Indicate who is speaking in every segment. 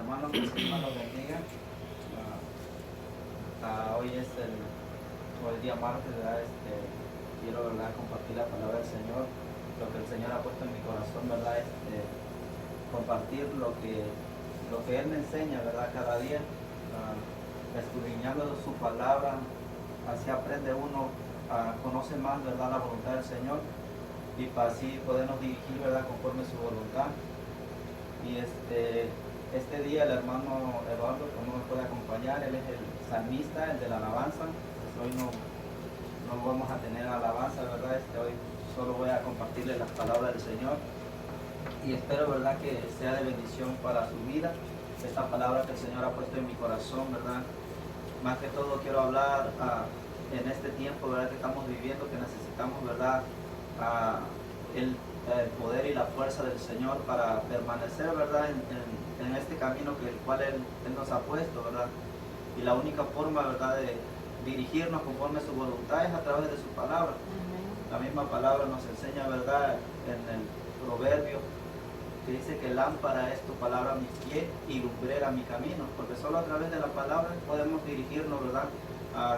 Speaker 1: hermanos, que el Señor los bendiga. Hoy es hoy día martes, ¿verdad? Quiero, ¿verdad?, compartir la palabra del Señor, lo que el Señor ha puesto en mi corazón, ¿verdad? Compartir lo que Él me enseña, ¿verdad?, cada día, escudriñando su palabra. Así aprende uno, conoce más, ¿verdad?, la voluntad del Señor, y para así podernos dirigir, ¿verdad?, conforme su voluntad. Y este día el hermano Eduardo, que no me puede acompañar, él es el salmista, el de la alabanza. Pues hoy no vamos a tener alabanza, ¿verdad? Hoy solo voy a compartirle las palabras del Señor, y espero, ¿verdad?, que sea de bendición para su vida esta palabra que el Señor ha puesto en mi corazón, ¿verdad? Más que todo quiero hablar en este tiempo, ¿verdad?, que estamos viviendo, que necesitamos, ¿verdad?, el poder y la fuerza del Señor para permanecer, ¿verdad?, en este camino el cual Él nos ha puesto, ¿verdad? Y la única forma, ¿verdad?, de dirigirnos conforme a su voluntad es a través de su palabra. La misma palabra nos enseña, ¿verdad?, en el proverbio, que dice que lámpara es tu palabra a mi pie y lumbrera mi camino, porque solo a través de la palabra podemos dirigirnos, ¿verdad?,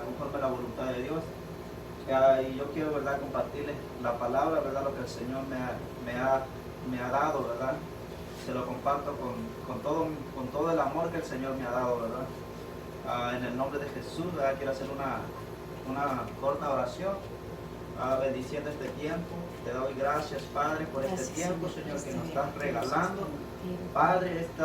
Speaker 1: conforme a la voluntad de Dios. Y yo quiero, ¿verdad?, compartirles la palabra, ¿verdad?, lo que el Señor me ha dado, ¿verdad? Se lo comparto con todo el amor que el Señor me ha dado, ¿verdad? En el nombre de Jesús, ¿verdad?, quiero hacer una corta oración, bendiciendo este tiempo. Te doy gracias, Padre, por este tiempo, Señor, que nos estás regalando. Padre, este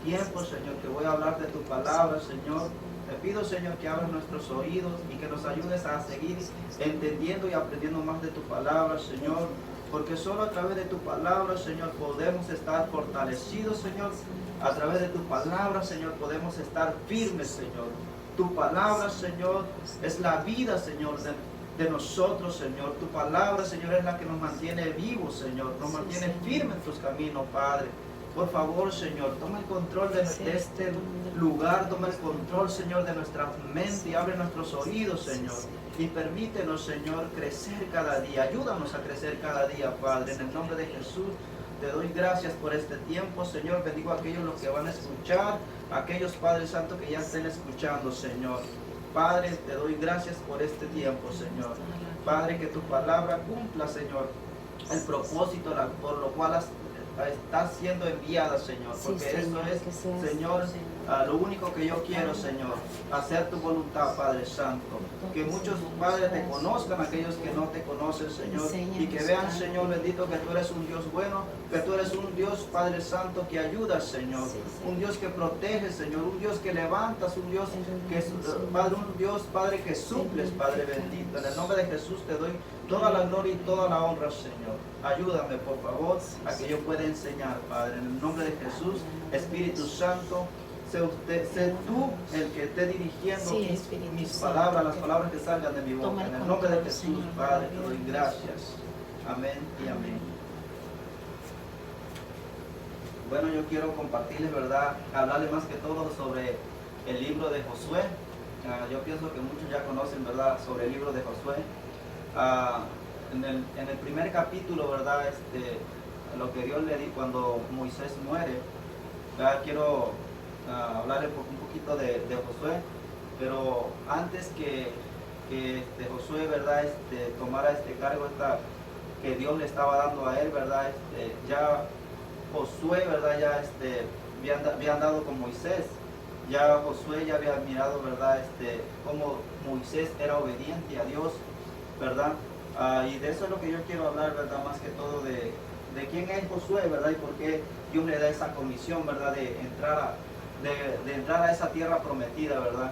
Speaker 1: tiempo, Señor, que voy a hablar de tu palabra, Señor. Te pido, Señor, que abras nuestros oídos y que nos ayudes a seguir entendiendo y aprendiendo más de tu palabra, Señor. Porque solo a través de tu palabra, Señor, podemos estar fortalecidos, Señor. A través de tu palabra, Señor, podemos estar firmes, Señor. Tu palabra, Señor, es la vida, Señor, de nosotros, Señor. Tu palabra, Señor, es la que nos mantiene vivos, Señor. Nos mantiene firmes en tus caminos, Padre. Por favor, Señor, toma el control de este lugar, toma el control, Señor, de nuestra mente y abre nuestros oídos, Señor. Y permítenos, Señor, crecer cada día. Ayúdanos a crecer cada día, Padre. En el nombre de Jesús, te doy gracias por este tiempo, Señor. Bendigo a aquellos los que van a escuchar, a aquellos, Padre Santo, que ya estén escuchando, Señor. Padre, te doy gracias por este tiempo, Señor. Padre, que tu palabra cumpla, Señor, el propósito por lo cual está siendo enviada, Señor, porque eso es, Señor, lo único que yo quiero, Señor, hacer tu voluntad, Padre Santo. Que muchos padres te conozcan, aquellos que no te conocen, Señor, y que vean, Señor bendito, que tú eres un Dios bueno, que tú eres un Dios, Padre Santo, que ayuda, Señor, un Dios que protege, Señor, un Dios que levantas, un Dios que Padre, un Dios, Padre, que suples, Padre bendito. En el nombre de Jesús te doy toda la gloria y toda la honra, Señor. Ayúdame, por favor, a que yo pueda enseñar, Padre. En el nombre de Jesús, Espíritu Santo, sé tú el que esté dirigiendo mis palabras, las palabras que salgan de mi boca. En el nombre de Jesús, Padre, te doy gracias. Amén y amén. Bueno, yo quiero compartirles, ¿verdad?, hablarles más que todo sobre el libro de Josué. Yo pienso que muchos ya conocen, ¿verdad?, sobre el libro de Josué. En el primer capítulo, ¿verdad?, lo que Dios le dijo cuando Moisés muere. Quiero hablarles un poquito de Josué, pero antes que Josué, ¿verdad?, tomara este cargo que Dios le estaba dando a él, ¿verdad?, ya Josué, ¿verdad?, ya había andado con Moisés. Ya Josué ya había mirado, ¿verdad?, cómo Moisés era obediente a Dios, ¿verdad? Y de eso es lo que yo quiero hablar, ¿verdad?, más que todo de quién es Josué, ¿verdad?, y por qué Dios le da esa comisión, ¿verdad?, de entrar a esa tierra prometida, ¿verdad?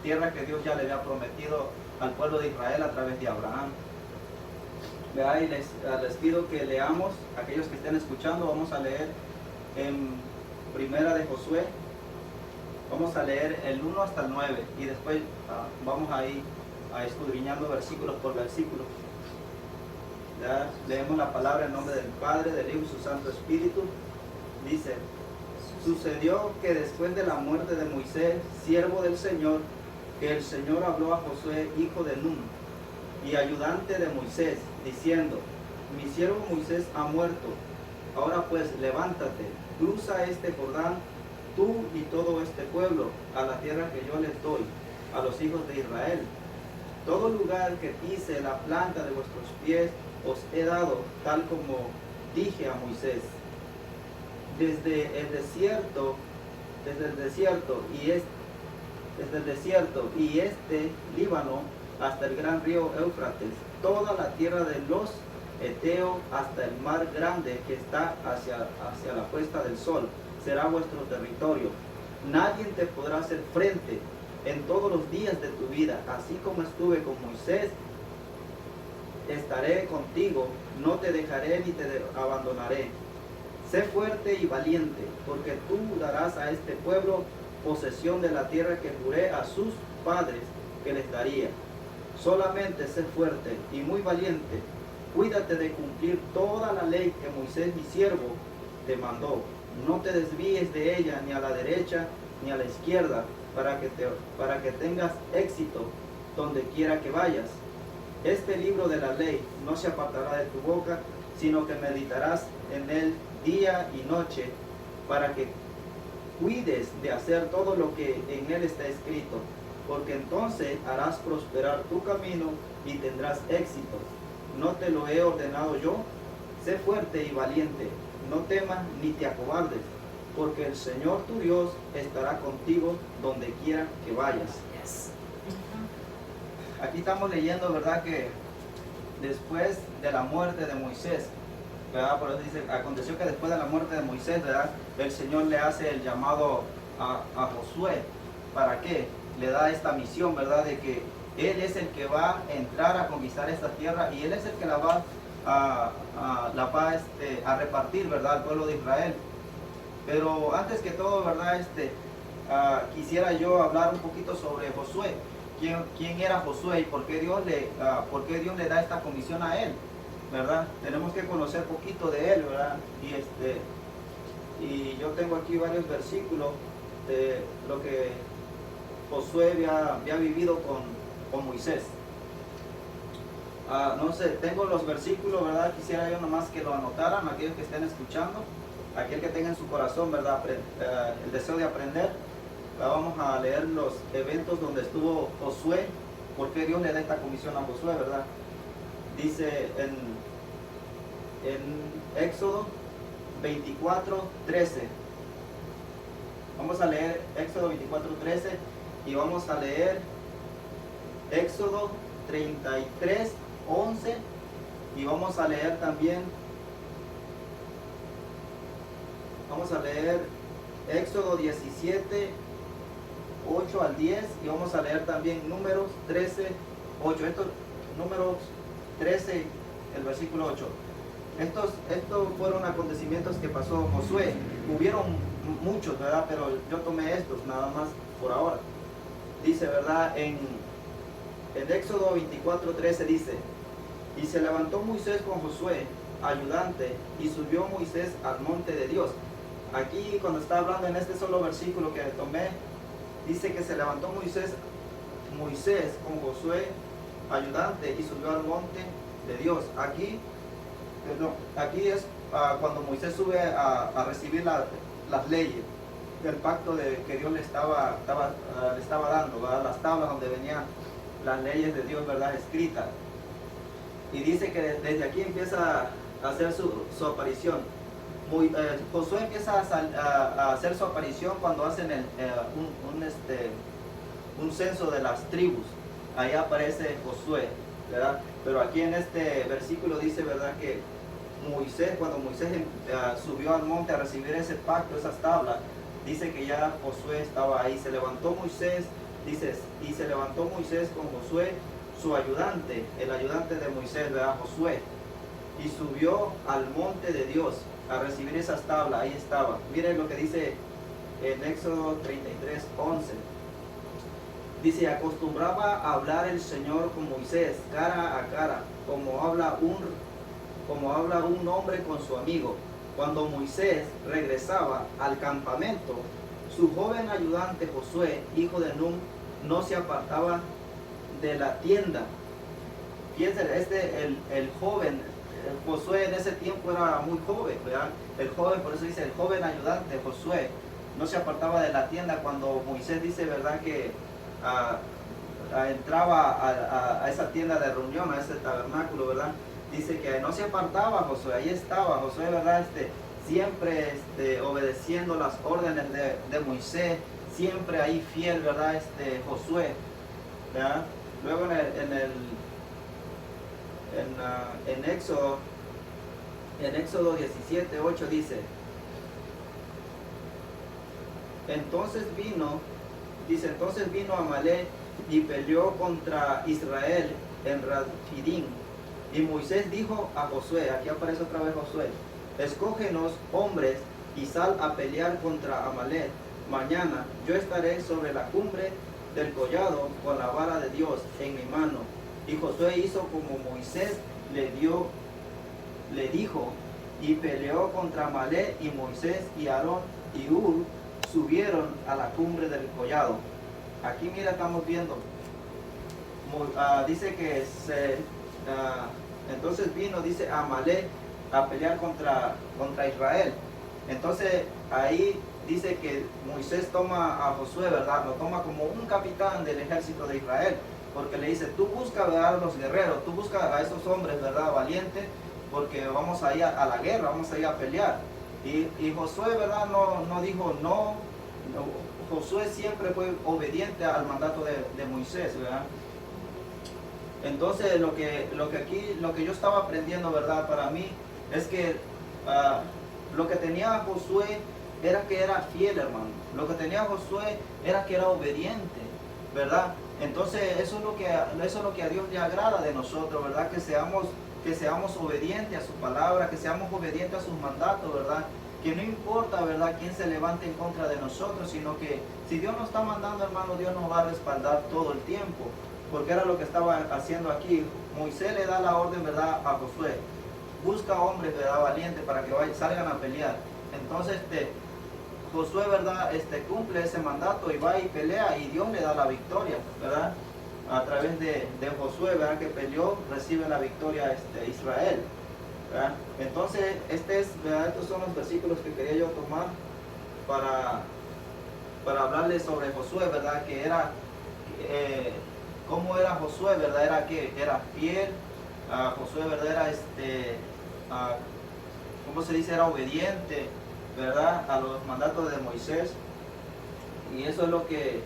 Speaker 1: Tierra que Dios ya le había prometido al pueblo de Israel a través de Abraham. ¿Verdad? Y les pido que leamos, aquellos que estén escuchando, vamos a leer en Primera de Josué, vamos a leer el 1 hasta el 9, y después vamos a ir escudriñando versículos por versículo. ¿Ya? Leemos la palabra en nombre del Padre, del Hijo y su Santo Espíritu. Dice: sucedió que después de la muerte de Moisés, siervo del Señor, que el Señor habló a Josué, hijo de Nun, y ayudante de Moisés, diciendo: mi siervo Moisés ha muerto. Ahora pues levántate, cruza este Jordán tú y todo este pueblo, a la tierra que yo les doy, a los hijos de Israel. Todo lugar que pise la planta de vuestros pies os he dado, tal como dije a Moisés. Desde el desierto y este Líbano hasta el gran río Éufrates, toda la tierra de los Eteos hasta el mar grande que está hacia la puesta del sol, será vuestro territorio. Nadie te podrá hacer frente en todos los días de tu vida. Así como estuve con Moisés, estaré contigo, no te dejaré ni te abandonaré. Sé fuerte y valiente, porque tú darás a este pueblo posesión de la tierra que juré a sus padres que les daría. Solamente sé fuerte y muy valiente. Cuídate de cumplir toda la ley que Moisés mi siervo te mandó. No te desvíes de ella ni a la derecha ni a la izquierda, para que tengas éxito donde quiera que vayas. Este libro de la ley no se apartará de tu boca, sino que meditarás en él día y noche, para que cuides de hacer todo lo que en él está escrito, porque entonces harás prosperar tu camino y tendrás éxito. ¿No te lo he ordenado yo? Sé fuerte y valiente, no temas ni te acobardes, porque el Señor tu Dios estará contigo donde quiera que vayas. Aquí estamos leyendo, ¿verdad?, que después de la muerte de Moisés, ¿verdad? Por eso dice, aconteció que después de la muerte de Moisés, ¿verdad?, el Señor le hace el llamado a Josué. ¿Para qué? Le da esta misión, ¿verdad?, de que Él es el que va a entrar a conquistar esta tierra y Él es el que la va a repartir, ¿verdad?, al pueblo de Israel. Pero antes que todo, ¿verdad?, quisiera yo hablar un poquito sobre Josué. ¿Quién era Josué y por qué Dios le da esta comisión a él? ¿Verdad? Tenemos que conocer poquito de él, ¿verdad? Y yo tengo aquí varios versículos de lo que Josué había vivido con Moisés. No sé, tengo los versículos, ¿verdad? Quisiera yo nomás que lo anotaran, aquellos que estén escuchando, aquel que tenga en su corazón, ¿verdad?, el deseo de aprender. Vamos a leer los eventos donde estuvo Josué, por qué Dios le da esta comisión a Josué, ¿verdad? Dice en Éxodo 24:13. Vamos a leer Éxodo 24:13 y vamos a leer Éxodo 33:11 y vamos a leer también, Éxodo 17:8 al 10 y vamos a leer también Números 13:8. Estos Números 13, el versículo 8. Estos fueron acontecimientos que pasó Josué. Hubieron muchos, ¿verdad? Pero yo tomé estos nada más por ahora. Dice, ¿verdad? En Éxodo 24:13 dice: y se levantó Moisés con Josué, ayudante, y subió Moisés al monte de Dios. Aquí, cuando está hablando en este solo versículo que tomé, dice que se levantó Moisés con Josué, ayudante, y subió al monte de Dios. Aquí es cuando Moisés sube a recibir las leyes del pacto que Dios le estaba dando, ¿verdad? Las tablas donde venían las leyes de Dios, ¿verdad?, escritas. Y dice que desde aquí empieza a hacer su aparición. Josué empieza a hacer su aparición cuando hacen un censo de las tribus. Ahí aparece Josué, ¿verdad? Pero aquí en este versículo dice, ¿verdad?, que cuando Moisés subió al monte a recibir ese pacto, esas tablas, dice que ya Josué estaba ahí. Se levantó Moisés, dice, y se levantó Moisés con Josué, su ayudante, el ayudante de Moisés, ¿verdad?, Josué, y subió al monte de Dios a recibir esas tablas. Ahí estaba. Miren lo que dice en Éxodo 33:11. Dice: acostumbraba a hablar el Señor con Moisés cara a cara, como habla un hombre con su amigo. Cuando Moisés regresaba al campamento, su joven ayudante Josué, hijo de Nun, no se apartaba de la tienda. Fíjense, el joven, Josué en ese tiempo era muy joven, ¿verdad? El joven, por eso dice el joven ayudante Josué, no se apartaba de la tienda cuando Moisés dice, ¿verdad? Que entraba a esa tienda de reunión, a ese tabernáculo, ¿verdad? Dice que no se apartaba Josué, ahí estaba Josué, ¿verdad? Siempre obedeciendo las órdenes de Moisés, siempre ahí fiel, ¿verdad? Josué, ¿verdad? Luego en Éxodo 17:8 dice, entonces vino Amalek y peleó contra Israel en Rafidim. Y Moisés dijo a Josué, aquí aparece otra vez Josué, escógenos hombres y sal a pelear contra Amalek. Mañana yo estaré sobre la cumbre del collado con la vara de Dios en mi mano. Y Josué hizo como Moisés le dijo, y peleó contra Amalek, y Moisés y Aarón y Hur subieron a la cumbre del collado. Aquí mira, estamos viendo, dice que entonces vino, dice Amalek, a pelear contra Israel. Entonces ahí dice que Moisés toma a Josué, ¿verdad? Lo toma como un capitán del ejército de Israel, porque le dice, tú busca, ¿verdad?, a los guerreros, tú busca a esos hombres, ¿verdad?, valientes, porque vamos a ir a la guerra, vamos a ir a pelear. Y Josué, ¿verdad?, no dijo no. Josué siempre fue obediente al mandato de Moisés, ¿verdad? Entonces lo que yo estaba aprendiendo, ¿verdad?, para mí es que lo que tenía Josué era que era fiel, hermano. Lo que tenía Josué era que era obediente, ¿verdad? Entonces eso es lo que a Dios le agrada de nosotros, ¿verdad? Que seamos obedientes a su palabra, que seamos obedientes a sus mandatos, ¿verdad? Que no importa, ¿verdad?, quién se levante en contra de nosotros, sino que si Dios nos está mandando, hermano, Dios nos va a respaldar todo el tiempo, porque era lo que estaba haciendo aquí. Moisés le da la orden, ¿verdad?, a Josué, busca hombres, ¿verdad?, valientes para que salgan a pelear. Entonces Josué, ¿verdad?, cumple ese mandato y va y pelea, y Dios le da la victoria, ¿verdad? A través de Josué, ¿verdad?, que peleó, recibe la victoria Israel, ¿verdad? Entonces, ¿verdad?, estos son los versículos que quería yo tomar para hablarles sobre Josué, ¿verdad? Que era, ¿cómo era Josué, verdad? Era que era fiel. Josué, ¿verdad?, era ¿cómo se dice? Era obediente, ¿verdad?, a los mandatos de Moisés. Y eso es lo que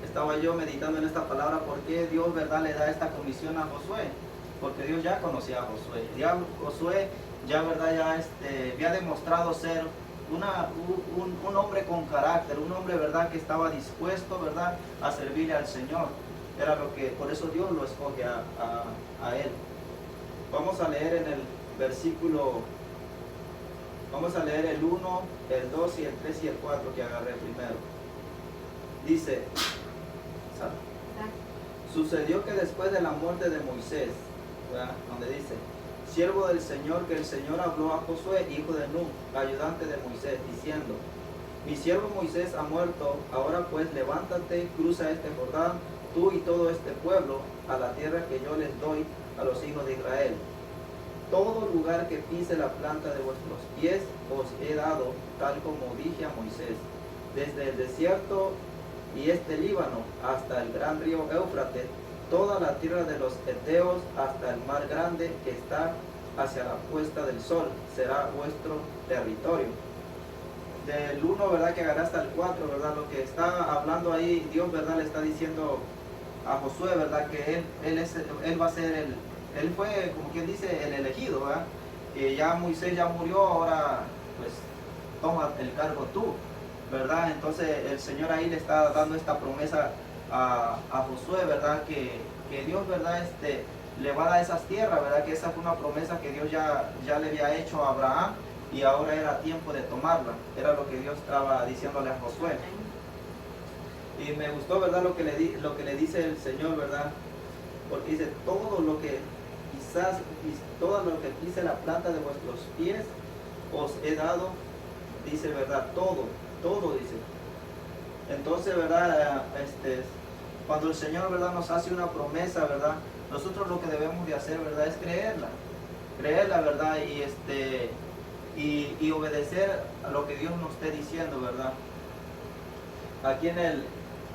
Speaker 1: estaba yo meditando en esta palabra, porque Dios, ¿verdad?, le da esta comisión a Josué, porque Dios ya conocía a Josué. Josué ya, ¿verdad?, ya había demostrado ser un hombre con carácter, un hombre, ¿verdad?, que estaba dispuesto, ¿verdad?, a servirle al Señor. Era por eso Dios lo escoge a él. Vamos a leer en el versículo, vamos a leer el 1, el 2 y el 3 y el 4 que agarré primero. Dice, sucedió que después de la muerte de Moisés, ¿verdad?, donde dice, siervo del Señor, que el Señor habló a Josué, hijo de Nun, ayudante de Moisés, diciendo, mi siervo Moisés ha muerto, ahora pues levántate, cruza este Jordán, tú y todo este pueblo, a la tierra que yo les doy a los hijos de Israel. Todo lugar que pise la planta de vuestros pies os he dado, tal como dije a Moisés, desde el desierto y Líbano hasta el gran río Éufrates, toda la tierra de los Eteos hasta el mar grande que está hacia la puesta del sol, será vuestro territorio. Del 1, ¿verdad?, que agarré hasta el 4, ¿verdad?, lo que está hablando ahí, Dios, ¿verdad?, le está diciendo a Josué, ¿verdad?, que él va a ser él fue, como quien dice, el elegido, ¿verdad?, que ya Moisés ya murió, ahora pues toma el cargo tú, ¿verdad? Entonces el Señor ahí le está dando esta promesa a Josué, ¿verdad?, que Dios, ¿verdad?, le va a dar esas tierras, ¿verdad?, que esa fue una promesa que Dios ya le había hecho a Abraham, y ahora era tiempo de tomarla. Era lo que Dios estaba diciéndole a Josué. Y me gustó, ¿verdad?, lo que le dice el Señor, ¿verdad?, porque dice, todo lo que pise la planta de vuestros pies os he dado, dice, ¿verdad?, todo dice. Entonces, ¿verdad?, cuando el Señor, ¿verdad?, nos hace una promesa, ¿verdad?, nosotros lo que debemos de hacer, ¿verdad?, es creerla, ¿verdad?, y obedecer a lo que Dios nos esté diciendo, ¿verdad? aquí en el,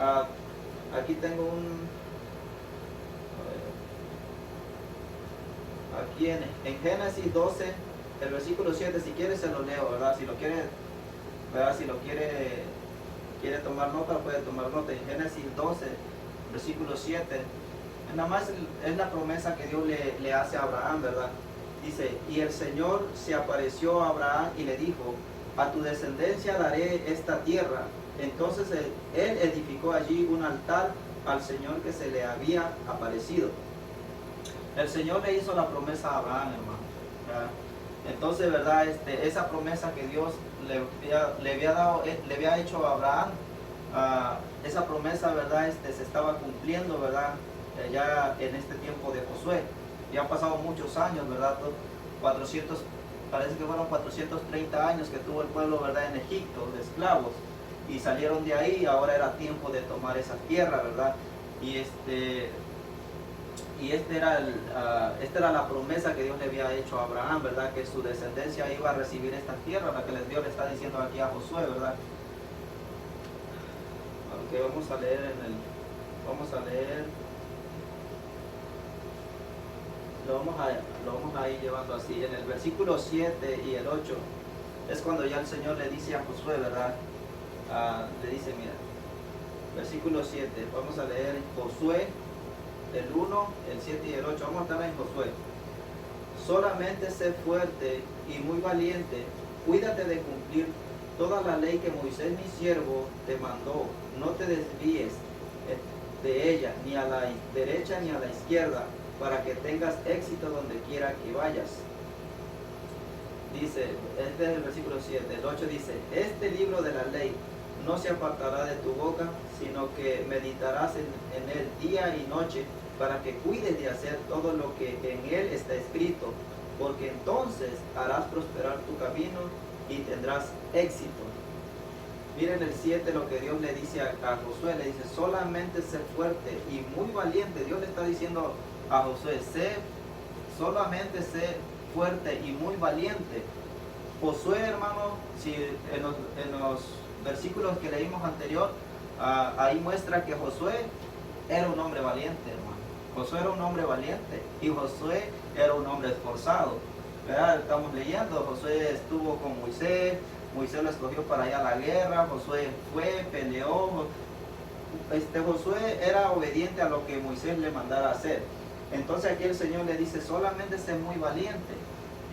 Speaker 1: ah, aquí tengo aquí en Génesis 12, el versículo 7, si quieres se lo leo, ¿verdad? Si lo quiere, ¿verdad? Si lo quiere tomar nota, puede tomar nota. En Génesis 12, versículo 7, nada más es la promesa que Dios le hace a Abraham, ¿verdad? Dice, y el Señor se apareció a Abraham y le dijo, a tu descendencia daré esta tierra. Entonces él edificó allí un altar al Señor que se le había aparecido. El Señor le hizo la promesa a Abraham, hermano, ¿verdad? Entonces, ¿verdad? Esa promesa que Dios le había hecho a Abraham, esa promesa, ¿verdad? Se estaba cumpliendo, ¿verdad? Ya en este tiempo de Josué. Ya han pasado muchos años, ¿verdad? 400, parece que fueron 430 años que tuvo el pueblo, ¿verdad? En Egipto, de esclavos. Y salieron de ahí, ahora era tiempo de tomar esa tierra, ¿verdad? Y esta era la promesa que Dios le había hecho a Abraham, ¿verdad? Que su descendencia iba a recibir esta tierra, la que Dios le está diciendo aquí a Josué, ¿verdad? Aunque vamos a leer lo vamos a ir llevando así. En el versículo 7 y el 8 es cuando ya el Señor le dice a Josué, ¿verdad? Le dice, mira, versículo 7, vamos a leer Josué, el 1, el 7 y el 8, vamos a estar en Josué. Solamente sé fuerte y muy valiente, cuídate de cumplir toda la ley que Moisés mi siervo te mandó, no te desvíes de ella, ni a la derecha ni a la izquierda, para que tengas éxito donde quiera que vayas. Dice, este es el versículo 7, el 8 dice, este libro de la ley no se apartará de tu boca, sino que meditarás en él día y noche, para que cuides de hacer todo lo que en él está escrito, porque entonces harás prosperar tu camino y tendrás éxito. Miren el 7 lo que Dios le dice a Josué, le dice, solamente sé fuerte y muy valiente. Dios le está diciendo a Josué, solamente sé fuerte y muy valiente. Josué, hermano, si en los versículos que leímos anterior, ahí muestra que Josué era un hombre valiente, hermano. Josué era un hombre valiente y Josué era un hombre esforzado, ¿verdad? Estamos leyendo, Josué estuvo con Moisés, Moisés lo escogió para ir a la guerra, Josué fue, peleó. Josué era obediente a lo que Moisés le mandara a hacer. Entonces aquí el Señor le dice, solamente sé muy valiente.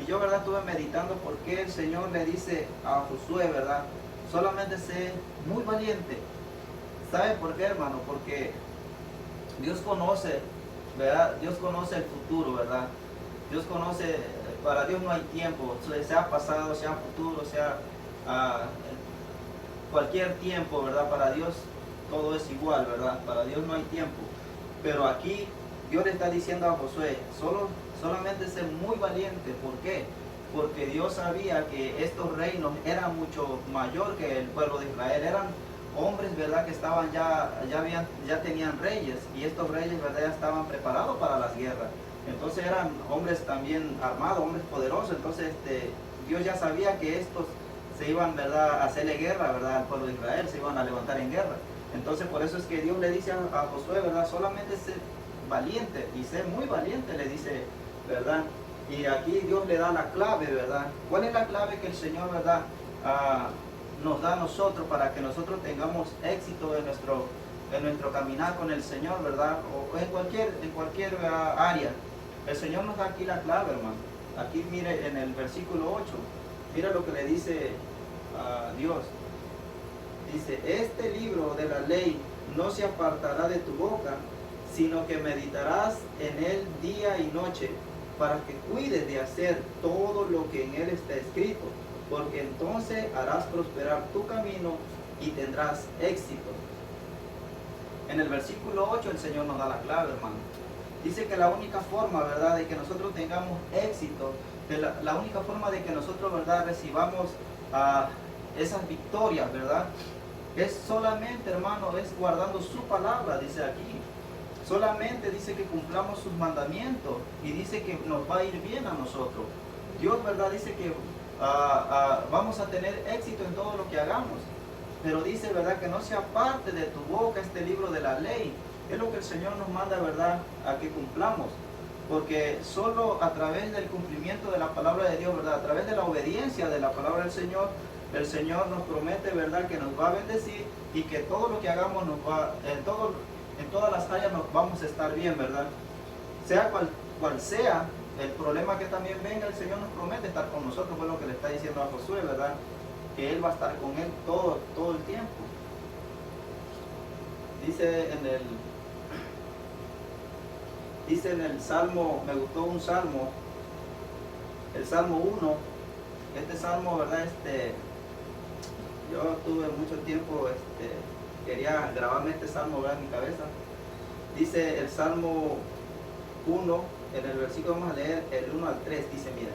Speaker 1: Y yo, ¿verdad? Estuve meditando por qué el Señor le dice a Josué, ¿verdad? Solamente sé muy valiente. ¿Sabe por qué, hermano? Porque Dios conoce, ¿verdad? Dios conoce el futuro, ¿verdad? Dios conoce, para Dios no hay tiempo, sea pasado, sea futuro, sea cualquier tiempo, ¿verdad? Para Dios todo es igual, ¿verdad? Para Dios no hay tiempo. Pero aquí Dios le está diciendo a Josué, solamente sé muy valiente. ¿Por qué? Porque Dios sabía que estos reinos eran mucho mayor que el pueblo de Israel. Eran hombres, ¿verdad? Que estaban ya tenían reyes, y estos reyes, ¿verdad? Ya estaban preparados para las guerras. Entonces eran hombres también armados, hombres poderosos. Entonces Dios ya sabía que estos se iban, ¿verdad?, a hacerle guerra, ¿verdad?, al pueblo de Israel, se iban a levantar en guerra. Entonces por eso es que Dios le dice a Josué, ¿verdad?, solamente sé valiente, y sé muy valiente, le dice, ¿verdad? Y aquí Dios le da la clave, ¿verdad? ¿Cuál es la clave que el Señor, ¿verdad?, nos da a nosotros para que nosotros tengamos éxito en nuestro caminar con el Señor, ¿verdad? O en cualquier área. El Señor nos da aquí la clave, hermano. Aquí mire en el versículo 8, mira lo que le dice a Dios. Dice, este libro de la ley no se apartará de tu boca, sino que meditarás en él día y noche, para que cuides de hacer todo lo que en él está escrito, porque entonces harás prosperar tu camino y tendrás éxito. En el versículo 8 el Señor nos da la clave, hermano. Dice que la única forma, ¿verdad?, de que nosotros tengamos éxito, la única forma de que nosotros, ¿verdad?, recibamos esas victorias, ¿verdad?, es solamente, hermano, es guardando su palabra, dice aquí. Solamente dice que cumplamos sus mandamientos, y dice que nos va a ir bien a nosotros. Dios, ¿verdad?, dice que vamos a tener éxito en todo lo que hagamos. pero dice, ¿verdad?, que no se aparte de tu boca este libro de la ley. Es lo que el Señor nos manda, ¿verdad?, a que cumplamos. Porque solo a través del cumplimiento de la palabra de Dios, ¿verdad?, a través de la obediencia de la palabra del Señor, el Señor nos promete, ¿verdad?, que nos va a bendecir y que todo lo que hagamos en todas las áreas nos vamos a estar bien, ¿verdad? Sea cual sea el problema que también venga, el Señor nos promete estar con nosotros, fue lo que le está diciendo a Josué, ¿verdad?, que Él va a estar con él todo el tiempo. Dice en el Salmo, me gustó un Salmo, el Salmo 1, este Salmo, ¿verdad?, yo tuve mucho tiempo, quería grabarme este Salmo, ¿verdad?, en mi cabeza. Dice el Salmo 1, en el versículo, vamos a leer el 1 al 3, dice, mira,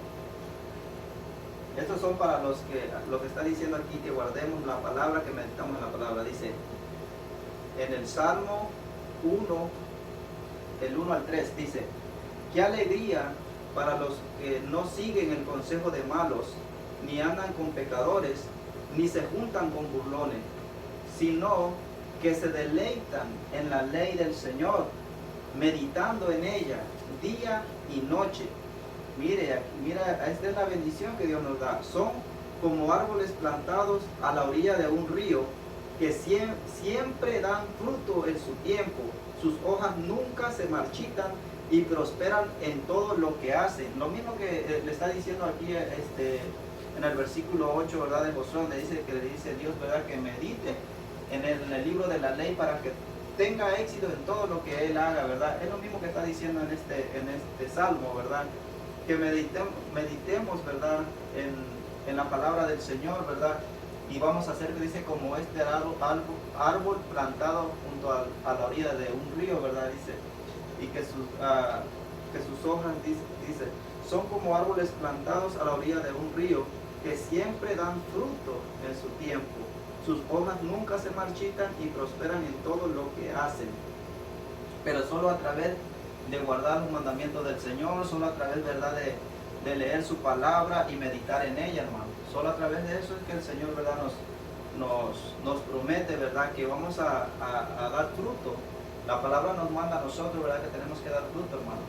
Speaker 1: estos son para lo que está diciendo aquí, que guardemos la palabra, que meditamos en la palabra. Dice, en el Salmo 1, el 1 al 3, dice, qué alegría para los que no siguen el consejo de malos, ni andan con pecadores, ni se juntan con burlones, sino que se deleitan en la ley del Señor, meditando en ella día y noche. Mira, esta es la bendición que Dios nos da. Son como árboles plantados a la orilla de un río, que siempre dan fruto en su tiempo. Sus hojas nunca se marchitan y prosperan en todo lo que hacen. Lo mismo que le está diciendo aquí en el versículo 8, ¿verdad?, de Josué, donde le dice Dios, ¿verdad?, que medite en el libro de la ley para que tenga éxito en todo lo que Él haga, ¿verdad? Es lo mismo que está diciendo en este Salmo, ¿verdad? Que meditemos, ¿verdad?, en la palabra del Señor, ¿verdad? Y vamos a hacer, dice, como este árbol plantado junto a la orilla de un río, ¿verdad? Dice, y que sus hojas, dice, son como árboles plantados a la orilla de un río, que siempre dan fruto en su tiempo. Sus hojas nunca se marchitan y prosperan en todo lo que hacen. Pero solo a través de guardar los mandamientos del Señor, solo a través, ¿verdad?, de leer su palabra y meditar en ella, hermano. Solo a través de eso es que el Señor, ¿verdad?, nos promete, ¿verdad?, que vamos a dar fruto. La palabra nos manda a nosotros, ¿verdad?, que tenemos que dar fruto, hermano.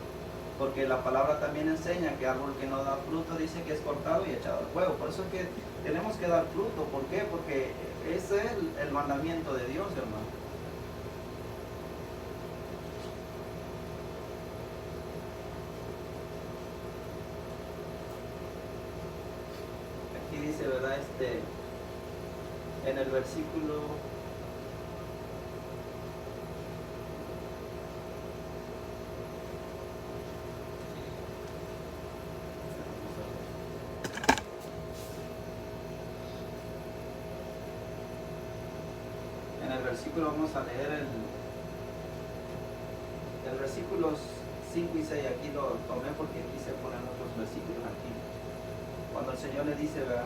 Speaker 1: Porque la palabra también enseña que árbol que no da fruto, dice que es cortado y echado al fuego. Por eso es que tenemos que dar fruto. ¿Por qué? Porque ese es el mandamiento de Dios, hermano. Aquí dice, ¿verdad?, en el versículo, vamos a leer el versículos 5 y 6, aquí lo tomé porque quise poner otros versículos aquí. Cuando el Señor le dice, ¿verdad?,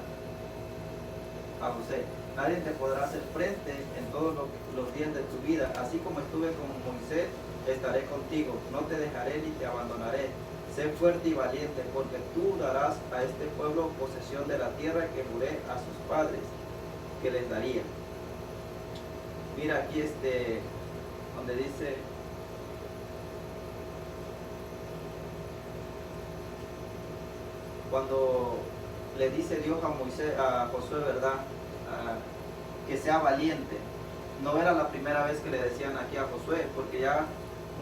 Speaker 1: a José, nadie te podrá hacer frente en todos los días de tu vida, así como estuve con Moisés, estaré contigo, no te dejaré ni te abandonaré. Sé fuerte y valiente, porque tú darás a este pueblo posesión de la tierra que juré a sus padres que les daría. Mira aquí donde dice, cuando le dice Dios a Josué, ¿verdad?, que sea valiente. No era la primera vez que le decían aquí a Josué, porque ya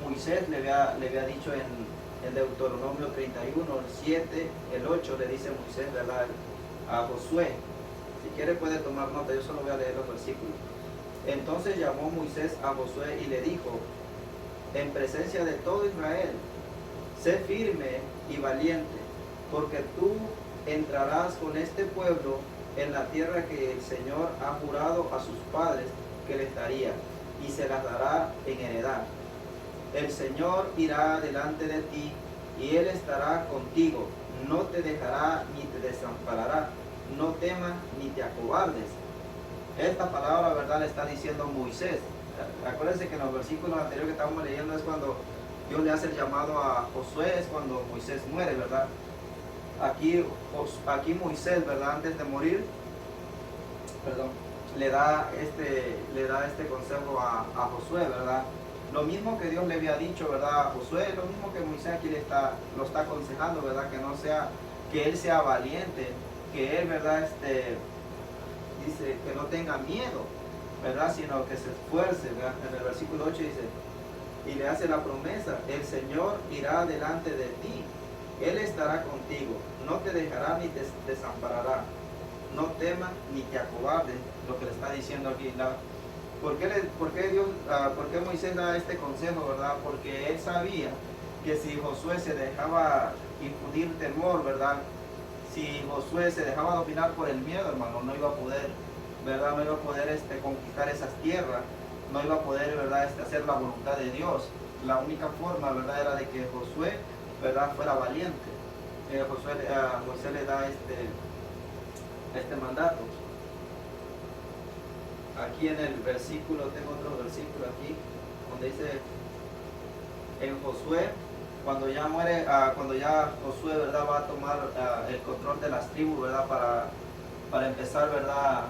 Speaker 1: Moisés le había dicho en Deuteronomio 31, el 7, el 8, le dice Moisés, ¿verdad?, a Josué. Si quiere puede tomar nota, yo solo voy a leer los versículos. Entonces llamó Moisés a Josué y le dijo, en presencia de todo Israel, sé firme y valiente, porque tú entrarás con este pueblo en la tierra que el Señor ha jurado a sus padres que les daría, y se las dará en heredad. El Señor irá delante de ti, y Él estará contigo, no te dejará ni te desamparará, no temas ni te acobardes. Esta palabra, ¿verdad?, le está diciendo Moisés. Acuérdense que en los versículos anteriores que estábamos leyendo es cuando Dios le hace el llamado a Josué, es cuando Moisés muere, ¿verdad? Aquí Moisés, ¿verdad?, antes de morir, le da este consejo a Josué, ¿verdad? Lo mismo que Dios le había dicho, ¿verdad? A Josué, lo mismo que Moisés aquí lo está aconsejando, ¿verdad? Que él sea valiente, que él, ¿verdad? Dice que no tenga miedo, ¿verdad? Sino que se esfuerce, ¿verdad? En el versículo 8 dice, y le hace la promesa, el Señor irá delante de ti, Él estará contigo, no te dejará ni te desamparará, no temas ni te acobardes, lo que le está diciendo aquí. ¿Por qué Moisés da este consejo, verdad? Porque él sabía que si Josué se dejaba infundir temor, ¿verdad? Si Josué se dejaba dominar por el miedo, hermano, no iba a poder, ¿verdad? No iba a poder conquistar esas tierras, no iba a poder, ¿verdad? Hacer la voluntad de Dios. La única forma, ¿verdad? Era de que Josué, ¿verdad? Fuera valiente. Josué le da este mandato. Aquí en el versículo, tengo otro versículo aquí, donde dice, en Josué, cuando ya Josué, ¿verdad? Va a tomar el control de las tribus, ¿verdad? Para empezar, ¿verdad?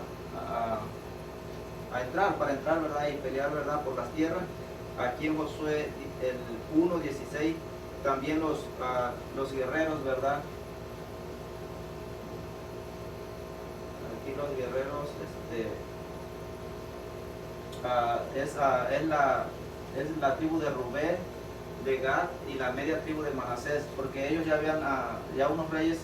Speaker 1: Para entrar, ¿verdad? Y pelear, ¿verdad? Por las tierras. Aquí en Josué, el 1:16, también los guerreros, ¿verdad? Aquí los guerreros, es la tribu de Rubén, de Gad y la media tribu de Manasés, porque ellos ya unos reyes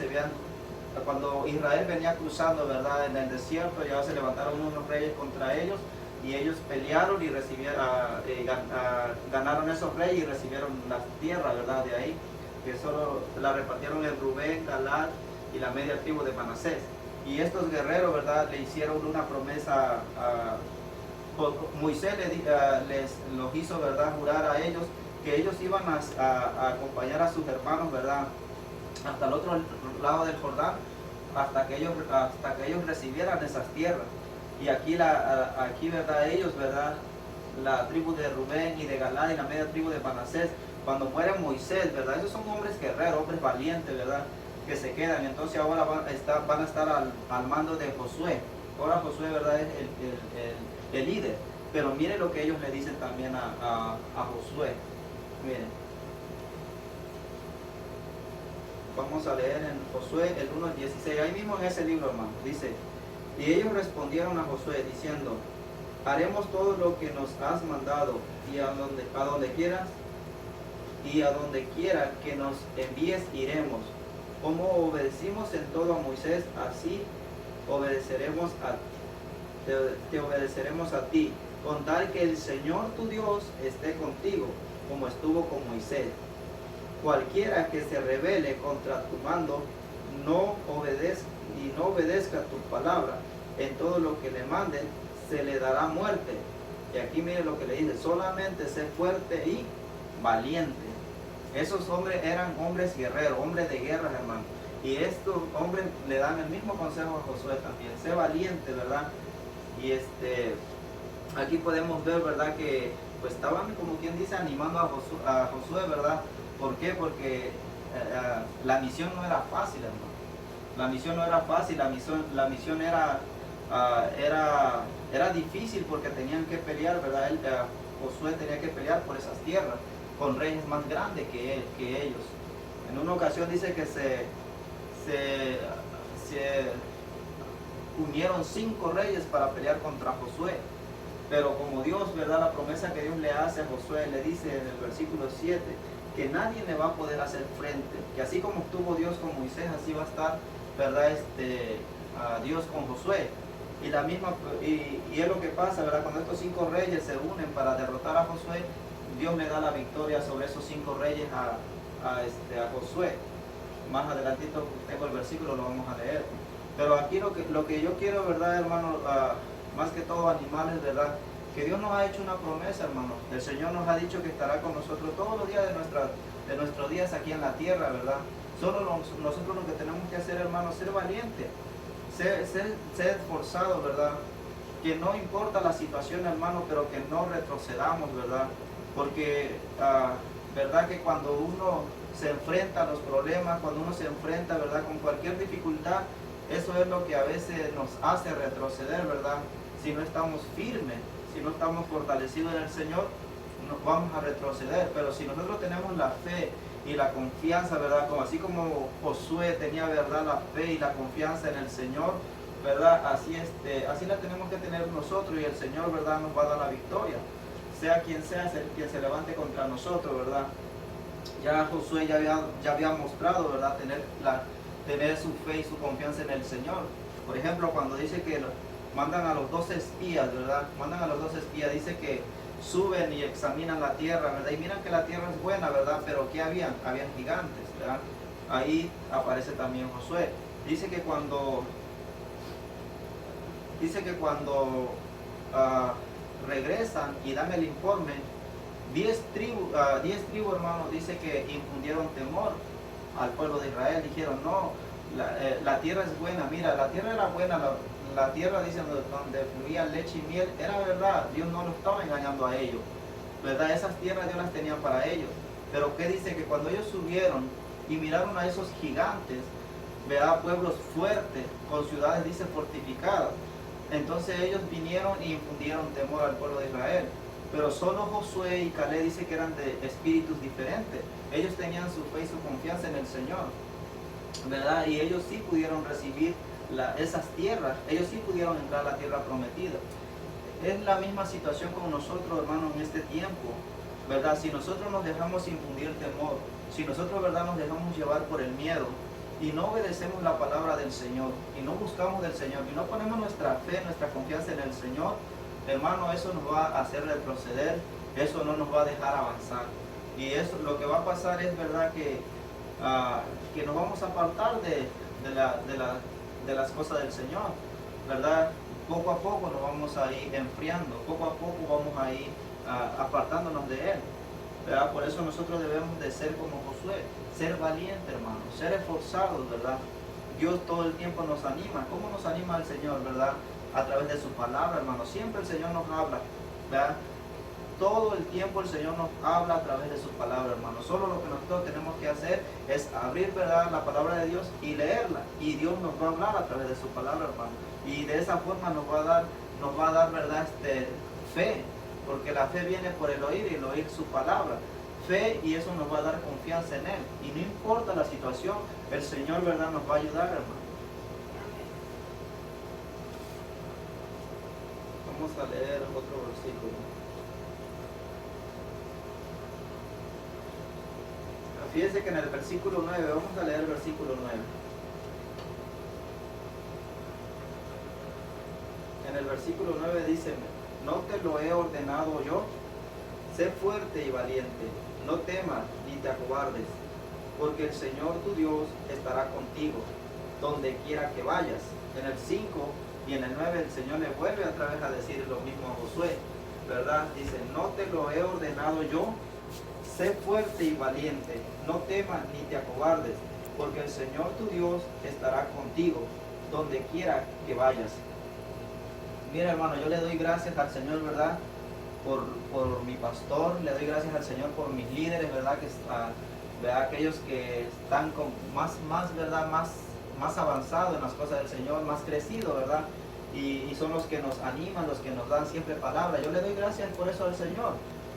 Speaker 1: cuando Israel venía cruzando, ¿verdad? En el desierto, ya se levantaron unos reyes contra ellos, y ellos pelearon y ganaron esos reyes y recibieron las tierras, ¿verdad? De ahí, que solo la repartieron en Rubén, Galad y la media tribu de Manasés. Y estos guerreros, ¿verdad? Le hicieron una promesa Moisés los hizo, ¿verdad? Jurar a ellos que ellos iban a acompañar a sus hermanos, ¿verdad? Hasta el otro lado del Jordán, hasta que ellos recibieran esas tierras. Y aquí, ¿verdad? Ellos, ¿verdad? La tribu de Rubén y de Galad y la media tribu de Manasés, cuando muere Moisés, ¿verdad? Esos son hombres guerreros, hombres valientes, ¿verdad? Que se quedan. Entonces ahora van a estar al mando de Josué. Ahora Josué, ¿verdad? Es el líder. Pero miren lo que ellos le dicen también a Josué. Miren. Vamos a leer en Josué el 1:16. Ahí mismo en ese libro, hermano. Dice, y ellos respondieron a Josué diciendo, haremos todo lo que nos has mandado, y a donde quieras, y a donde quiera que nos envíes iremos. Como obedecimos en todo a Moisés, así te obedeceremos a ti, con tal que el Señor tu Dios esté contigo, como estuvo con Moisés. Cualquiera que se rebele contra tu mando, no obedezca tu palabra, en todo lo que le mande, se le dará muerte. Y aquí mire lo que le dice, solamente sé fuerte y valiente. Esos hombres eran hombres guerreros, hombres de guerra, hermano. Y estos hombres le dan el mismo consejo a Josué también, sé valiente, ¿verdad? Y aquí podemos ver, ¿verdad? Que pues estaban, como quien dice, animando a Josué, ¿verdad? ¿Por qué? Porque la misión no era fácil, hermano. La misión no era fácil, la misión era difícil, porque tenían que pelear, ¿verdad? Josué tenía que pelear por esas tierras con reyes más grandes que ellos. En una ocasión dice que se unieron 5 reyes para pelear contra Josué. Pero como Dios, ¿verdad? La promesa que Dios le hace a Josué, le dice en el versículo 7, que nadie le va a poder hacer frente, que así como estuvo Dios con Moisés, así va a estar, ¿verdad? Dios con Josué. Y es lo que pasa, ¿verdad? Cuando estos 5 reyes se unen para derrotar a Josué, Dios le da la victoria sobre esos 5 reyes a Josué. Más adelantito tengo el versículo, lo vamos a leer. Pero aquí lo que yo quiero, ¿verdad, hermano? Más que todo animales, ¿verdad? Que Dios nos ha hecho una promesa, hermano. El Señor nos ha dicho que estará con nosotros todos los días de nuestros días aquí en la tierra, ¿verdad? Solo nosotros lo que tenemos que hacer, hermano, ser valientes, ser esforzados, ¿verdad? Que no importa la situación, hermano, pero que no retrocedamos, ¿verdad? Porque, ¿verdad? Que cuando uno se enfrenta a los problemas, cuando uno se enfrenta, ¿verdad? Con cualquier dificultad, eso es lo que a veces nos hace retroceder, ¿verdad? si no estamos firmes, si no estamos fortalecidos en el Señor, nos vamos a retroceder. Pero si nosotros tenemos la fe y la confianza, ¿verdad? Como así como Josué tenía, ¿verdad?, la fe y la confianza en el Señor, ¿verdad? Así la tenemos que tener nosotros, y el Señor, ¿verdad?, nos va a dar la victoria. Sea quien se levante contra nosotros, ¿verdad? Ya Josué ya había mostrado, ¿verdad?, tener su fe y su confianza en el Señor. Por ejemplo, cuando dice que mandan a los 12 espías, ¿verdad? Mandan a los 12 espías, dice que suben y examinan la tierra, ¿verdad? Y miran que la tierra es buena, ¿verdad? Pero ¿qué habían? Habían gigantes, ¿verdad? Ahí aparece también Josué. Dice que cuando regresan y dan el informe, 10 tribus, hermanos, dice que infundieron temor al pueblo de Israel. Dijeron, no, la tierra es buena. Mira, la tierra era buena, la tierra, dice, donde fluía leche y miel, era verdad. Dios no lo estaba engañando a ellos, ¿verdad? Esas tierras Dios las tenía para ellos. Pero ¿qué dice? Que cuando ellos subieron y miraron a esos gigantes, ¿verdad?, pueblos fuertes, con ciudades, dice, fortificadas, entonces ellos vinieron y infundieron temor al pueblo de Israel. Pero solo Josué y Caleb dice que eran de espíritus diferentes. Ellos tenían su fe y su confianza en el Señor, ¿verdad? Y ellos sí pudieron recibir esas tierras. Ellos sí pudieron entrar a la tierra prometida. Es la misma situación con nosotros, hermanos, en este tiempo, ¿verdad? Si nosotros nos dejamos infundir temor, si nosotros, ¿verdad?, nos dejamos llevar por el miedo y no obedecemos la palabra del Señor, y no buscamos del Señor, y no ponemos nuestra fe, nuestra confianza en el Señor, hermano, eso nos va a hacer retroceder, eso no nos va a dejar avanzar. Y eso, lo que va a pasar es, ¿verdad?, que nos vamos a apartar de las cosas del Señor, ¿verdad? Poco a poco nos vamos a ir enfriando, poco a poco vamos a ir apartándonos de Él, ¿verdad? Por eso nosotros debemos de ser como Josué, ser valientes, hermanos, ser esforzados, ¿verdad? Dios todo el tiempo nos anima. ¿Cómo nos anima el Señor, verdad? A través de su palabra, hermanos. Siempre el Señor nos habla, ¿verdad? Todo el tiempo el Señor nos habla a través de su palabra, hermanos. Solo lo que nosotros tenemos que hacer es abrir, ¿verdad?, la palabra de Dios y leerla. Y Dios nos va a hablar a través de su palabra, hermano. Y de esa forma nos va a dar, ¿verdad?, fe. Porque la fe viene por el oír, y el oír su palabra. Fe, y eso nos va a dar confianza en Él. Y no importa la situación, el Señor, ¿verdad?, nos va a ayudar, hermano. Vamos a leer otro versículo. Fíjense que en el versículo 9, vamos a leer el versículo 9. En el versículo 9 dice, ¿no te lo he ordenado yo? Sé fuerte y valiente, no temas ni te acobardes, porque el Señor tu Dios estará contigo, donde quiera que vayas. En el 5 y en el 9 el Señor le vuelve otra vez a decir lo mismo a Josué, ¿verdad? Dice, ¿no te lo he ordenado yo? Sé fuerte y valiente, no temas ni te acobardes, porque el Señor tu Dios estará contigo, donde quiera que vayas. Mira, hermano, yo le doy gracias al Señor, ¿verdad?, por mi pastor. Le doy gracias al Señor por mis líderes, ¿verdad?, ¿verdad?, aquellos que están con ¿verdad?, más avanzados en las cosas del Señor, más crecidos, ¿verdad? Y son los que nos animan, los que nos dan siempre palabra. Yo le doy gracias por eso al Señor.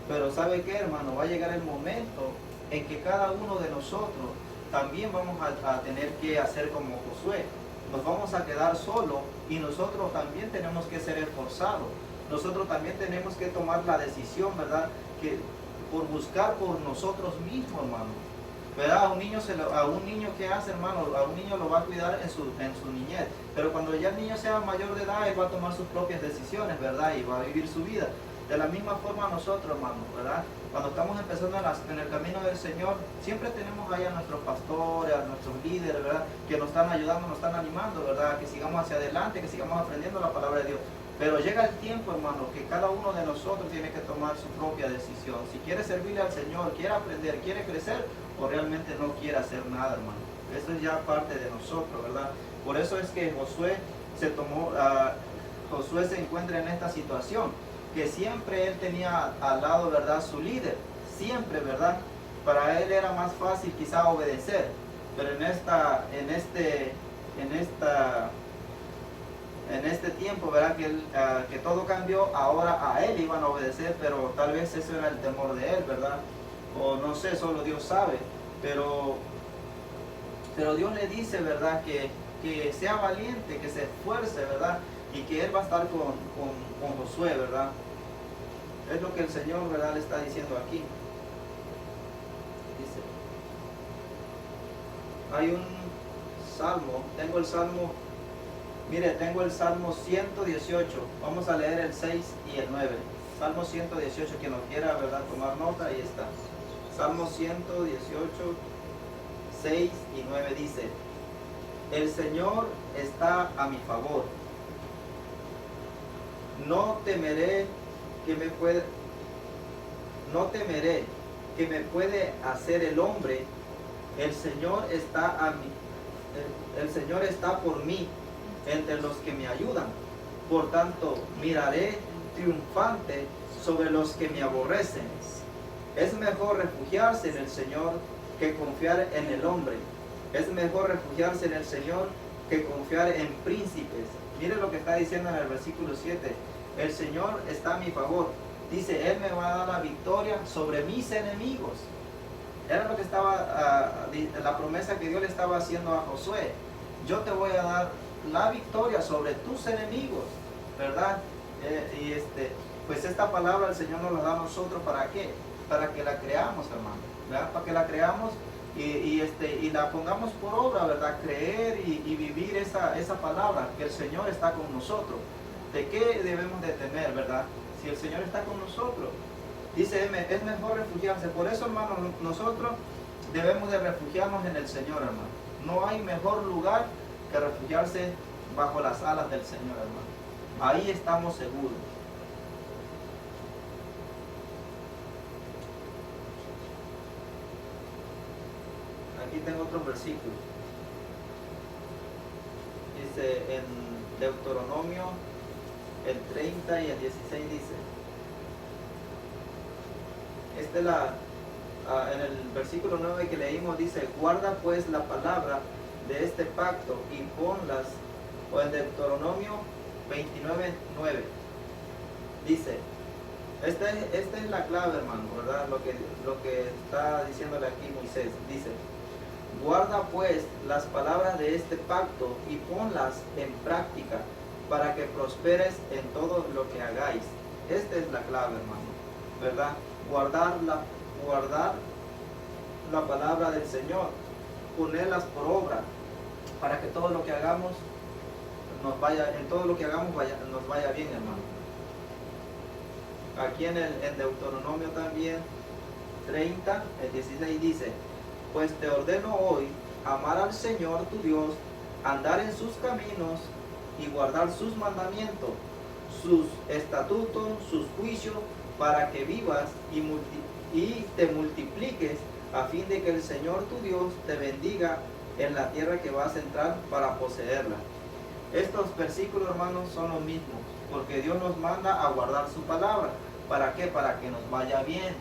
Speaker 1: Pero ¿sabe qué, hermano? Va a llegar el momento en que cada uno de nosotros también vamos a tener que hacer como Josué. Nos vamos a quedar solos, y nosotros también tenemos que ser esforzados. Nosotros también tenemos que tomar la decisión, ¿verdad?, que por buscar por nosotros mismos, hermano. ¿Verdad? A un niño, ¿qué hace, hermano? A un niño lo va a cuidar en su niñez. Pero cuando ya el niño sea mayor de edad, él va a tomar sus propias decisiones, ¿verdad? Y va a vivir su vida. De la misma forma nosotros, hermanos, ¿verdad? Cuando estamos empezando en el camino del Señor, siempre tenemos ahí a nuestros pastores, a nuestros líderes, ¿verdad?, que nos están ayudando, nos están animando, ¿verdad?, que sigamos hacia adelante, que sigamos aprendiendo la palabra de Dios. Pero llega el tiempo, hermano, que cada uno de nosotros tiene que tomar su propia decisión. Si quiere servirle al Señor, quiere aprender, quiere crecer, o realmente no quiere hacer nada, hermano. Eso es ya parte de nosotros, ¿verdad? Por eso es que Josué se encuentra en esta situación, que siempre él tenía al lado, ¿verdad?, su líder, siempre, ¿verdad? Para él era más fácil quizá obedecer, pero en en este tiempo, ¿verdad? Que todo cambió, ahora a él iban a obedecer, pero tal vez eso era el temor de él, ¿verdad? O no sé, solo Dios sabe, pero Dios le dice, ¿verdad? Que sea valiente, que se esfuerce, ¿verdad? Y que él va a estar con Josué, ¿verdad? Es lo que el Señor, ¿verdad? Le está diciendo aquí. Dice, hay un salmo, tengo el salmo, mire, tengo el salmo 118, vamos a leer el 6 y el 9. Salmo 118, quien lo quiera, ¿verdad? Tomar nota, ahí está. Salmo 118, 6 y 9 dice, el Señor está a mi favor, no temeré que me puede hacer el hombre. El Señor está por mí entre los que me ayudan. Por tanto, miraré triunfante sobre los que me aborrecen. Es mejor refugiarse en el Señor que confiar en el hombre. Es mejor refugiarse en el Señor que confiar en príncipes. Mire lo que está diciendo en el versículo 7. El Señor está a mi favor. Dice, Él me va a dar la victoria sobre mis enemigos. Era lo que estaba, la promesa que Dios le estaba haciendo a Josué. Yo te voy a dar la victoria sobre tus enemigos, ¿verdad? Pues esta palabra el Señor nos la da a nosotros, ¿para qué? Para que la creamos, hermano, ¿verdad? Para que la creamos y la pongamos por obra, ¿verdad? Creer y vivir esa palabra, que el Señor está con nosotros. ¿De qué debemos de temer, verdad? Si el Señor está con nosotros. Dice, es mejor refugiarse. Por eso, hermano, nosotros debemos de refugiarnos en el Señor, hermano. No hay mejor lugar que refugiarse bajo las alas del Señor, hermano. Ahí estamos seguros. Aquí tengo otro versículo. Dice en Deuteronomio, el 30 y el 16 dice, en el versículo 9 que leímos dice, guarda pues la palabra de este pacto y ponlas, o en Deuteronomio 29, 9, dice, esta es la clave, hermano, ¿verdad? Lo que está diciéndole aquí Moisés, dice, guarda pues las palabras de este pacto y ponlas en práctica para que prosperes en todo lo que hagáis. Esta es la clave, hermano, ¿verdad? Guardar la palabra del Señor, ponerlas por obra, para que todo lo que hagamos nos vaya bien, hermano. Aquí en Deuteronomio también 30, el 16 dice, pues te ordeno hoy amar al Señor tu Dios, andar en sus caminos y guardar sus mandamientos, sus estatutos, sus juicios, para que vivas y te multipliques, a fin de que el Señor tu Dios te bendiga en la tierra que vas a entrar para poseerla. Estos versículos, hermanos, son los mismos, porque Dios nos manda a guardar su palabra. ¿Para qué? Para que nos vaya bien.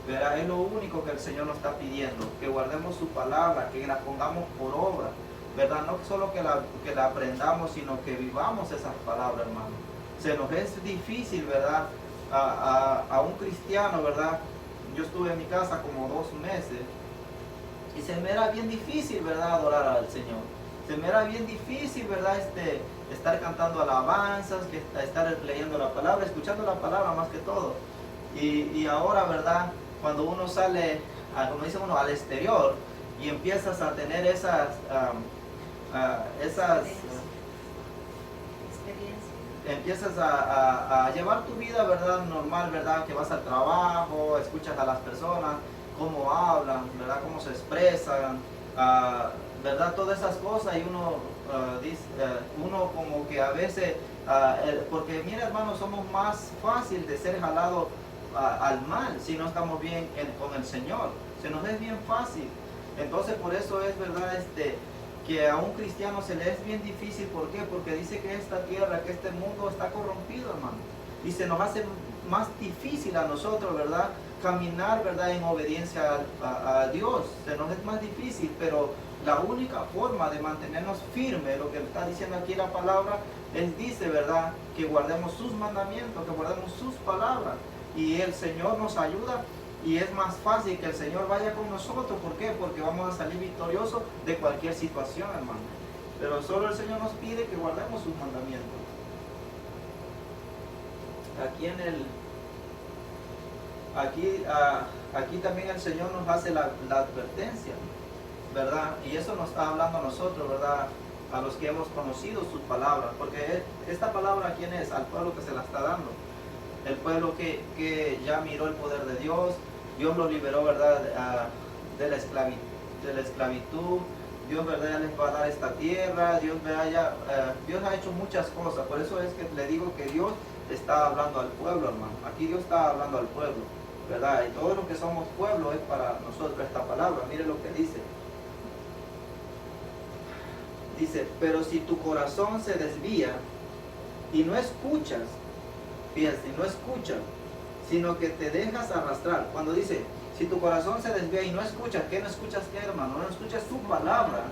Speaker 1: ¿Verdad? Es lo único que el Señor nos está pidiendo, que guardemos su palabra, que la pongamos por obra, ¿verdad? No solo que la aprendamos, sino que vivamos esas palabras, hermano. Se nos es difícil, ¿verdad? A un cristiano, ¿verdad? Yo estuve en mi casa como 2 meses y se me era bien difícil, ¿verdad? Adorar al Señor. Se me era bien difícil, ¿verdad? Estar cantando alabanzas, estar leyendo la palabra, escuchando la palabra más que todo. Y ahora, ¿verdad? Cuando uno sale, como dice uno, al exterior y empiezas a tener empiezas a llevar tu vida, ¿verdad? Normal, ¿verdad? Que vas al trabajo, escuchas a las personas, cómo hablan, ¿verdad? Cómo se expresan, ¿verdad? Todas esas cosas y uno dice, uno como que a veces, porque mira, hermano, somos más fácil de ser jalado al mal si no estamos bien con el Señor. Se nos es bien fácil. Entonces por eso es verdad que a un cristiano se le es bien difícil. ¿Por qué? Porque dice que esta tierra, que este mundo está corrompido, hermano. Y se nos hace más difícil a nosotros, ¿verdad? Caminar, ¿verdad? En obediencia a Dios. Se nos es más difícil, pero la única forma de mantenernos firmes, lo que está diciendo aquí la palabra, Él dice, ¿verdad?, que guardemos sus mandamientos, que guardemos sus palabras. Y el Señor nos ayuda y es más fácil que el Señor vaya con nosotros. ¿Por qué? Porque vamos a salir victoriosos de cualquier situación, hermano. Pero solo el Señor nos pide que guardemos sus mandamientos. Aquí también el Señor nos hace la advertencia, ¿verdad? Y eso nos está hablando a nosotros, ¿verdad?, a los que hemos conocido sus palabras. Porque esta palabra, ¿a quién es? Al pueblo que se la está dando. El pueblo que ya miró el poder de Dios. Dios lo liberó, ¿verdad?, de la esclavitud. Dios, ¿verdad?, ya les va a dar esta tierra. Dios ha hecho muchas cosas. Por eso es que le digo que Dios está hablando al pueblo, hermano. Aquí Dios está hablando al pueblo, ¿verdad? Y todos los que somos pueblo es para nosotros esta palabra. Mire lo que dice. Dice, pero si tu corazón se desvía y no escuchas, fíjate, no escuchas, sino que te dejas arrastrar. Cuando dice, si tu corazón se desvía y no escuchas, ¿qué no escuchas qué, hermano? No escuchas su palabra.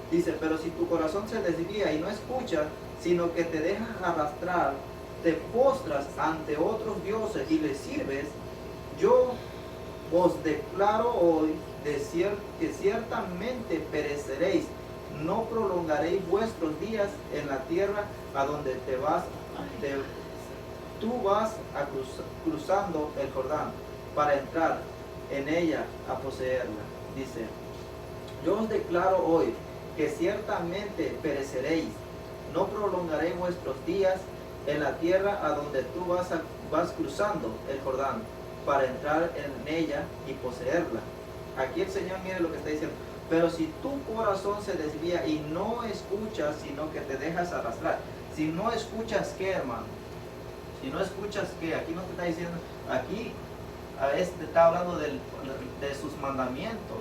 Speaker 1: Dice, pero si tu corazón se desvía y no escuchas, sino que te dejas arrastrar, te postras ante otros dioses y les sirves, yo os declaro hoy que ciertamente pereceréis. No prolongaréis vuestros días en la tierra a donde tú vas cruzando el Jordán para entrar en ella a poseerla. Dice, yo os declaro hoy que ciertamente pereceréis. No prolongaréis vuestros días en la tierra a donde tú vas cruzando el Jordán para entrar en ella y poseerla. Aquí el Señor, mire lo que está diciendo. Pero si tu corazón se desvía y no escuchas, sino que te dejas arrastrar. Si no escuchas, ¿qué, hermano? Si no escuchas, ¿qué? Aquí no te está diciendo, aquí te está hablando de sus mandamientos.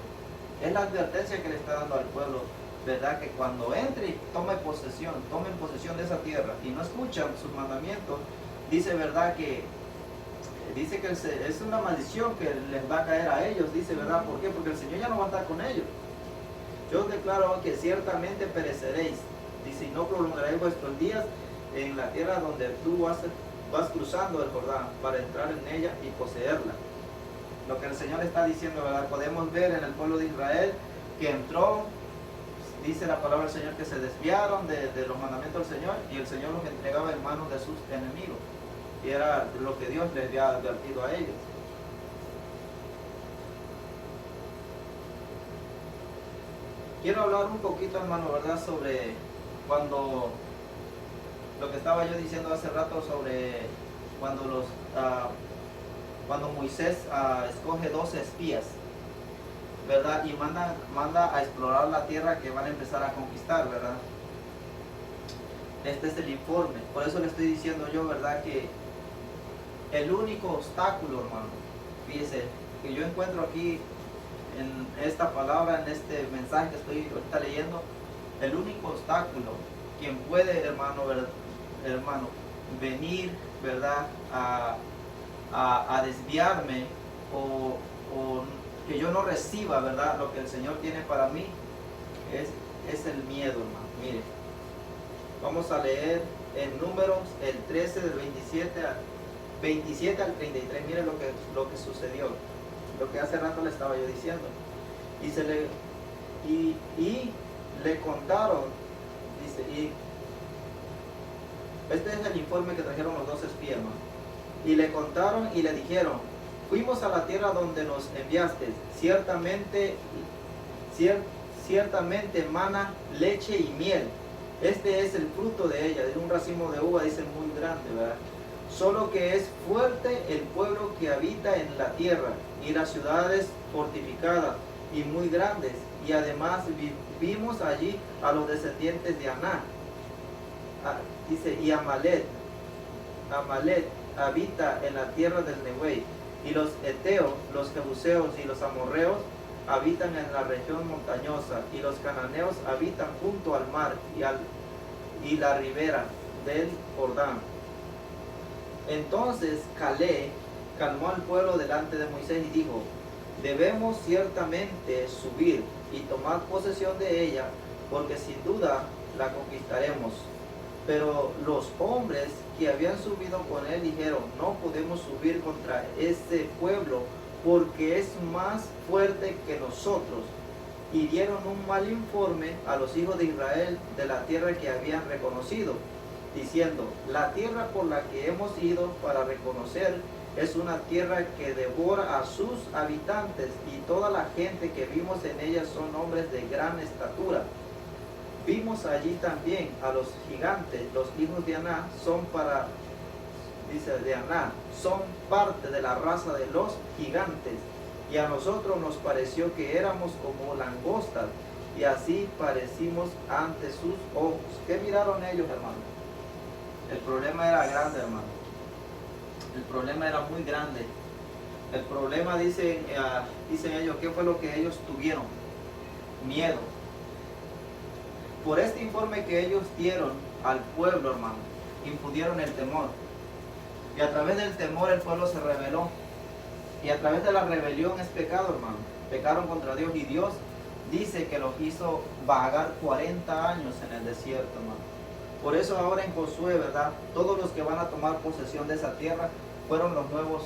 Speaker 1: Es la advertencia que le está dando al pueblo, ¿verdad? Que cuando entre y tomen posesión de esa tierra y no escuchan sus mandamientos, dice, ¿verdad?, que dice que es una maldición que les va a caer a ellos, dice, ¿verdad? ¿Por qué? Porque el Señor ya no va a estar con ellos. Yo os declaro que ciertamente pereceréis, dice, y no prolongaréis vuestros días en la tierra donde tú vas cruzando el Jordán para entrar en ella y poseerla. Lo que el Señor está diciendo, ¿verdad? Podemos ver en el pueblo de Israel que entró, dice la palabra del Señor, que se desviaron de los mandamientos del Señor y el Señor los entregaba en manos de sus enemigos. Y era lo que Dios les había advertido a ellos. Quiero hablar un poquito, hermano, ¿verdad?, sobre cuando, lo que estaba yo diciendo hace rato sobre cuando Moisés escoge 12 espías, ¿verdad? Y manda a explorar la tierra que van a empezar a conquistar, ¿verdad? Este es el informe. Por eso le estoy diciendo yo, ¿verdad?, que el único obstáculo, hermano, fíjese, que yo encuentro aquí en esta palabra, en este mensaje que estoy ahorita leyendo, el único obstáculo, quien puede, hermano, venir, ¿verdad?, a desviarme o que yo no reciba, ¿verdad?, lo que el Señor tiene para mí, es el miedo, hermano. Mire, vamos a leer en Números el 13 del 27 al 33. Mire lo que sucedió, lo que hace rato le estaba yo diciendo. Y le contaron, dice, y este es el informe que trajeron los 12 espías, hermano. Y le contaron y le dijeron, fuimos a la tierra donde nos enviaste, ciertamente mana leche y miel. Este es el fruto de ella, de un racimo de uva, dice, muy grande, ¿verdad? Solo que es fuerte el pueblo que habita en la tierra, y las ciudades fortificadas y muy grandes, y además vimos allí a los descendientes de Aná. Dice, y Amalet habita en la tierra del Nehuey, y los Eteos, los Jebuseos y los Amorreos habitan en la región montañosa, y los cananeos habitan junto al mar y la ribera del Jordán. Entonces Caleb calmó al pueblo delante de Moisés y dijo, debemos ciertamente subir y tomar posesión de ella, porque sin duda la conquistaremos. Pero los hombres que habían subido con él dijeron, no podemos subir contra este pueblo porque es más fuerte que nosotros. Y dieron un mal informe a los hijos de Israel de la tierra que habían reconocido, diciendo, la tierra por la que hemos ido para reconocer es una tierra que devora a sus habitantes, y toda la gente que vimos en ella son hombres de gran estatura. Vimos allí también a los gigantes, los hijos de Aná son de Aná, son parte de la raza de los gigantes, y a nosotros nos pareció que éramos como langostas, y así parecimos ante sus ojos. ¿Qué miraron ellos, hermano? El problema era grande, hermano. El problema era muy grande. El problema, dicen ellos, ¿qué fue lo que ellos tuvieron? Miedo. Por este informe que ellos dieron al pueblo, hermano, infundieron el temor. Y a través del temor el pueblo se rebeló. Y a través de la rebelión es pecado, hermano. Pecaron contra Dios, y Dios dice que los hizo vagar 40 años en el desierto, hermano. Por eso ahora en Josué, ¿verdad? Todos los que van a tomar posesión de esa tierra fueron los nuevos,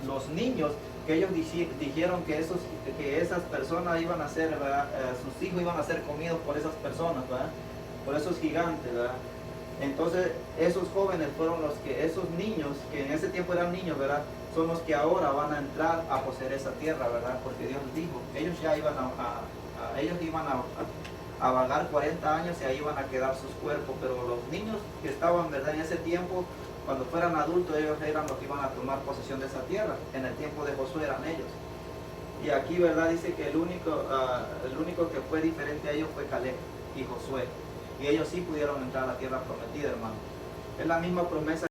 Speaker 1: los niños que ellos dijeron que esas personas iban a ser, ¿verdad? Sus hijos iban a ser comidos por esas personas, ¿verdad? Por esos gigantes, ¿verdad? Entonces esos jóvenes fueron esos niños, que en ese tiempo eran niños, ¿verdad? Son los que ahora van a entrar a poseer esa tierra, ¿verdad? Porque Dios dijo, ellos ya iban a vagar 40 años y ahí iban a quedar sus cuerpos, pero los niños que estaban, ¿verdad? En ese tiempo, cuando fueran adultos, ellos eran los que iban a tomar posesión de esa tierra. En el tiempo de Josué eran ellos. Y aquí, ¿verdad? Dice que el único que fue diferente a ellos fue Caleb y Josué. Y ellos sí pudieron entrar a la tierra prometida, hermano. Es la misma promesa